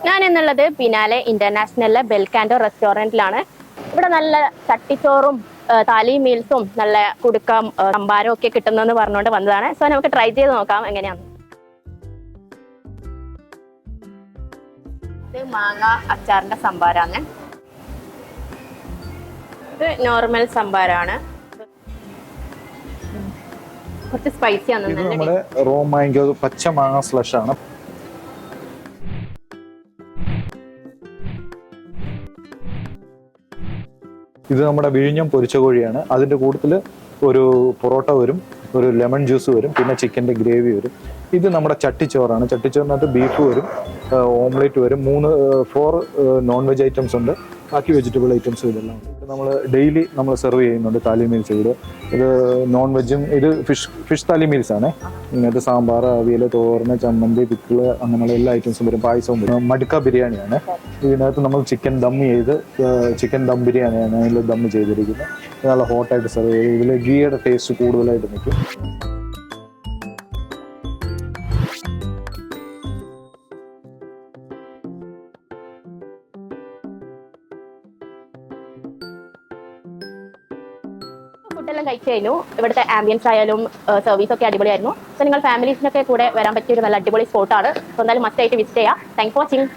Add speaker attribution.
Speaker 1: ഞാൻ എന്നുള്ളത് പിനാലെ ഇന്റർനാഷണലിലെ ബെൽക്കാൻഡോ റെസ്റ്റോറൻറ്റിലാണ്. ഇവിടെ നല്ല ചട്ടിച്ചോറും താലി മീൽസും നല്ല കുടുക്കം സംഭാരം ഒക്കെ കിട്ടുന്നെന്ന് പറഞ്ഞുകൊണ്ട് വന്നതാണ്. സോ നമുക്ക് ട്രൈ ചെയ്ത് നോക്കാം എങ്ങനെയാണ്. ഇത് മാങ്ങ അച്ചാറിന്റെ സംഭാരാണ്. ഇത് നോർമൽ സംഭാരാണ്. കുറച്ച് സ്പൈസി ആണ്.
Speaker 2: ഇത് നമ്മുടെ റോ മാംഗോ പച്ച മാങ്ങ സ്ലഷ് ആണ്. ഇത് നമ്മുടെ വിഴിഞ്ഞം പൊരിച്ച കോഴിയാണ്. അതിന്റെ കൂട്ടത്തിൽ ഒരു പൊറോട്ട വരും, ഒരു ലെമൺ ജ്യൂസ് വരും, പിന്നെ ചിക്കൻ്റെ ഗ്രേവി വരും. ഇത് നമ്മുടെ ചട്ടിച്ചോറാണ്. ചട്ടിച്ചോറിനകത്ത് ബീഫ് വരും, ഓംലേറ്റ് വരും, 4 നോൺ വെജ് ഐറ്റംസ് ഉണ്ട്, ബാക്കി വെജിറ്റബിൾ ഐറ്റംസും ഇതെല്ലാം ഉണ്ട്. നമ്മൾ ഡെയിലി നമ്മൾ സെർവ് ചെയ്യുന്നുണ്ട് താലി മീൽസ്. ഇത് നോൺ വെജും, ഇത് ഫിഷ് താലി മീൽസ് ആണ്. ഇത് സാമ്പാർ, അവിയൽ, തോരന്, ചമ്മന്തി, പിക്കിള്, അങ്ങനെയുള്ള എല്ലാ ഐറ്റംസും വരും. പായസവും വരും. മടുക്ക ബിരിയാണിയാണ്. ഇതിനകത്ത് നമ്മൾ ചിക്കൻ ദം ചെയ്ത്, ചിക്കൻ ദം ബിരിയാണിയാണ് അതിൽ ദം ചെയ്തിരിക്കുന്നത്. നല്ല ഹോട്ടായിട്ട് സെർവ് ചെയ്ത് ഇതിൽ ഗീയുടെ ടേസ്റ്റ് കൂടുതലായിട്ട് നിൽക്കും.
Speaker 1: ഫുഡെല്ലാം കഴിച്ചു കഴിഞ്ഞു. ഇവിടുത്തെ ആംബിയൻസ് ആയാലും സർവീസ് ഒക്കെ അടിപൊളിയായിരുന്നു. സോ നിങ്ങൾ ഫാമിലീസിനൊക്കെ കൂടെ വരാൻ പറ്റിയ ഒരു നല്ല അടിപൊളി സ്പോട്ടാണ്. സോ എന്തായാലും മസ്റ്റ് ആയിട്ട് വിസിറ്റ് ചെയ്യാം. Thanks for watching.